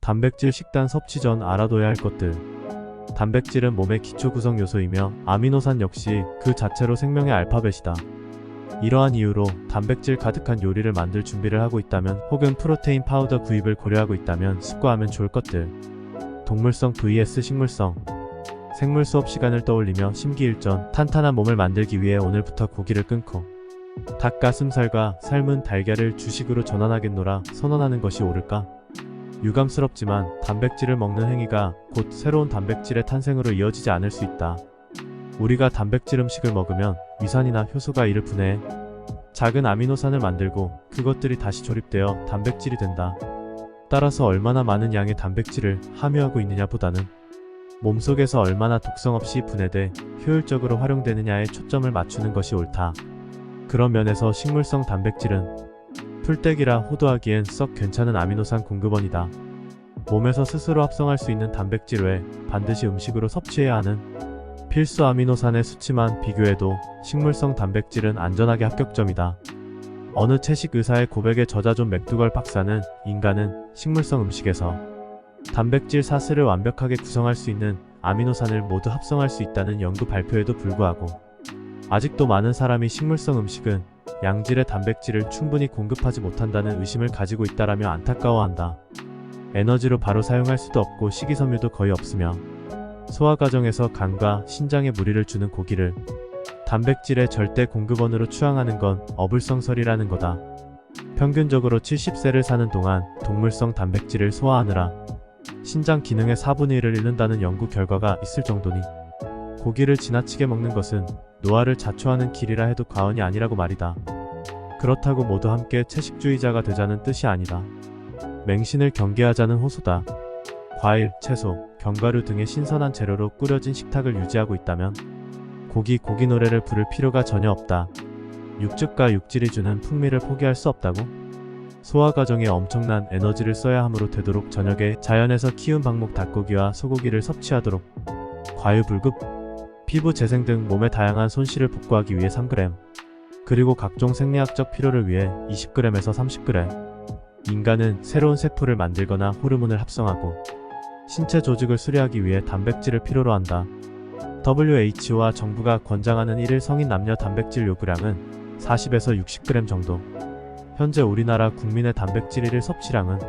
단백질 식단 섭취 전 알아둬야 할 것들. 단백질은 몸의 기초 구성 요소이며 아미노산 역시 그 자체로 생명의 알파벳이다. 이러한 이유로 단백질 가득한 요리를 만들 준비를 하고 있다면 혹은 프로테인 파우더 구입을 고려하고 있다면 습관하면 좋을 것들. 동물성 vs 식물성. 생물 수업 시간을 떠올리며 심기일전 탄탄한 몸을 만들기 위해 오늘부터 고기를 끊고 닭가슴살과 삶은 달걀을 주식으로 전환하겠노라 선언하는 것이 옳을까? 유감스럽지만 단백질을 먹는 행위가 곧 새로운 단백질의 탄생으로 이어지지 않을 수 있다. 우리가 단백질 음식을 먹으면 위산이나 효소가 이를 분해해 작은 아미노산을 만들고 그것들이 다시 조립되어 단백질이 된다. 따라서 얼마나 많은 양의 단백질을 함유하고 있느냐 보다는 몸속에서 얼마나 독성 없이 분해돼 효율적으로 활용되느냐에 초점을 맞추는 것이 옳다. 그런 면에서 식물성 단백질은 풀떼기라 호도하기엔 썩 괜찮은 아미노산 공급원이다. 몸에서 스스로 합성할 수 있는 단백질 외에 반드시 음식으로 섭취해야 하는 필수 아미노산의 수치만 비교해도 식물성 단백질은 안전하게 합격점이다. 어느 채식 의사의 고백에 저자 존 맥두걸 박사는 인간은 식물성 음식에서 단백질 사슬을 완벽하게 구성할 수 있는 아미노산을 모두 합성할 수 있다는 연구 발표에도 불구하고 아직도 많은 사람이 식물성 음식은 양질의 단백질을 충분히 공급하지 못한다는 의심을 가지고 있다라며 안타까워한다. 에너지로 바로 사용할 수도 없고 식이섬유도 거의 없으며 소화 과정에서 간과 신장에 무리를 주는 고기를 단백질의 절대 공급원으로 추앙하는 건 어불성설이라는 거다. 평균적으로 70세를 사는 동안 동물성 단백질을 소화하느라 신장 기능의 4분의 1을 잃는다는 연구 결과가 있을 정도니 고기를 지나치게 먹는 것은 노화를 자초하는 길이라 해도 과언이 아니라고 말이다. 그렇다고 모두 함께 채식주의자가 되자는 뜻이 아니다. 맹신을 경계하자는 호소다. 과일, 채소, 견과류 등의 신선한 재료로 꾸려진 식탁을 유지하고 있다면 고기 노래를 부를 필요가 전혀 없다. 육즙과 육질이 주는 풍미를 포기할 수 없다고? 소화 과정에 엄청난 에너지를 써야 하므로 되도록 저녁에 자연에서 키운 방목 닭고기와 소고기를 섭취하도록. 과유불급, 피부 재생 등 몸의 다양한 손실을 복구하기 위해 3g, 그리고 각종 생리학적 필요를 위해 20g에서 30g. 인간은 새로운 세포를 만들거나 호르몬을 합성하고 신체 조직을 수리하기 위해 단백질을 필요로 한다. WHO와 정부가 권장하는 1일 성인 남녀 단백질 요구량은 40에서 60g 정도. 현재 우리나라 국민의 단백질 1일 섭취량은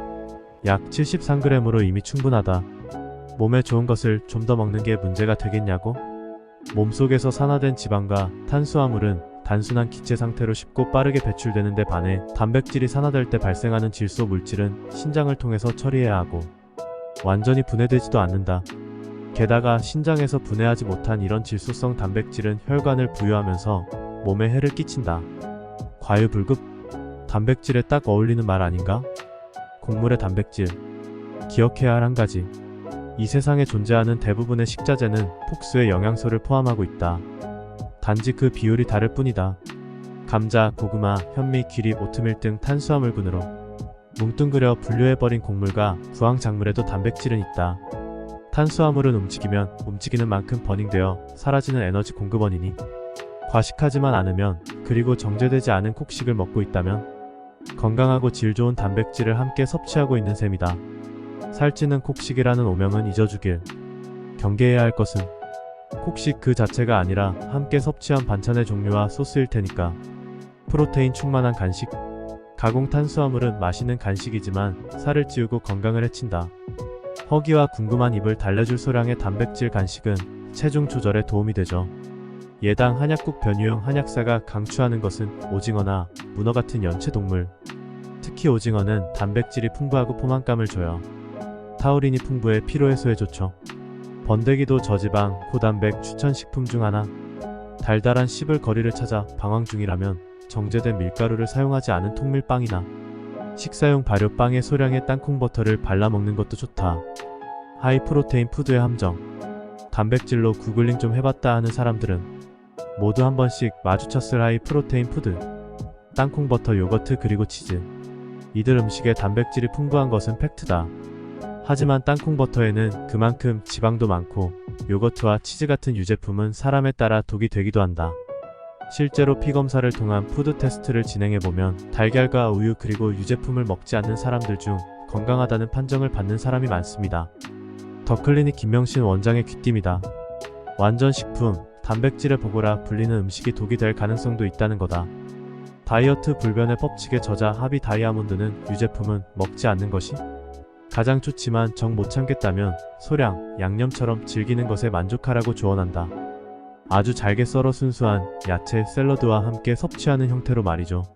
약 73g으로 이미 충분하다. 몸에 좋은 것을 좀 더 먹는 게 문제가 되겠냐고? 몸속에서 산화된 지방과 탄수화물은 단순한 기체 상태로 쉽고 빠르게 배출되는 데 반해 단백질이 산화될 때 발생하는 질소 물질은 신장을 통해서 처리해야 하고 완전히 분해되지도 않는다. 게다가 신장에서 분해하지 못한 이런 질소성 단백질은 혈관을 부유하면서 몸에 해를 끼친다. 과유불급, 단백질에 딱 어울리는 말 아닌가? 곡물의 단백질. 기억해야 할 한 가지. 이 세상에 존재하는 대부분의 식자재는 폭수의 영양소를 포함하고 있다. 단지 그 비율이 다를 뿐이다. 감자, 고구마, 현미, 귀리, 오트밀 등 탄수화물군으로 뭉뚱그려 분류해버린 곡물과 구황작물에도 단백질은 있다. 탄수화물은 움직이면 움직이는 만큼 버닝되어 사라지는 에너지 공급원이니 과식하지만 않으면, 그리고 정제되지 않은 곡식을 먹고 있다면 건강하고 질 좋은 단백질을 함께 섭취하고 있는 셈이다. 살찌는 곡식이라는 오명은 잊어주길. 경계해야 할 것은 곡식 그 자체가 아니라 함께 섭취한 반찬의 종류와 소스일 테니까. 프로테인 충만한 간식. 가공 탄수화물은 맛있는 간식이지만 살을 찌우고 건강을 해친다. 허기와 궁금한 입을 달래줄 소량의 단백질 간식은 체중 조절에 도움이 되죠. 예당 한약국 변유영 한약사가 강추하는 것은 오징어나 문어 같은 연체동물. 특히 오징어는 단백질이 풍부하고 포만감을 줘요. 타우린이 풍부해 피로해소에 좋죠. 번데기도 저지방, 고단백 추천 식품 중 하나. 달달한 씹을 거리를 찾아 방황 중이라면 정제된 밀가루를 사용하지 않은 통밀빵이나 식사용 발효빵에 소량의 땅콩버터를 발라 먹는 것도 좋다. 하이 프로테인 푸드의 함정. 단백질로 구글링 좀 해봤다 하는 사람들은 모두 한 번씩 마주쳤을 하이 프로테인 푸드. 땅콩버터, 요거트, 그리고 치즈. 이들 음식에 단백질이 풍부한 것은 팩트다. 하지만 땅콩버터에는 그만큼 지방도 많고 요거트와 치즈 같은 유제품은 사람에 따라 독이 되기도 한다. 실제로 피 검사를 통한 푸드 테스트를 진행해보면 달걀과 우유 그리고 유제품을 먹지 않는 사람들 중 건강하다는 판정을 받는 사람이 많습니다. 더클리닉 김명신 원장의 귀띔이다. 완전 식품, 단백질의 보고라 불리는 음식이 독이 될 가능성도 있다는 거다. 다이어트 불변의 법칙의 저자 하비 다이아몬드는 유제품은 먹지 않는 것이 가장 좋지만 정 못 참겠다면 소량, 양념처럼 즐기는 것에 만족하라고 조언한다. 아주 잘게 썰어 순수한 야채 샐러드와 함께 섭취하는 형태로 말이죠.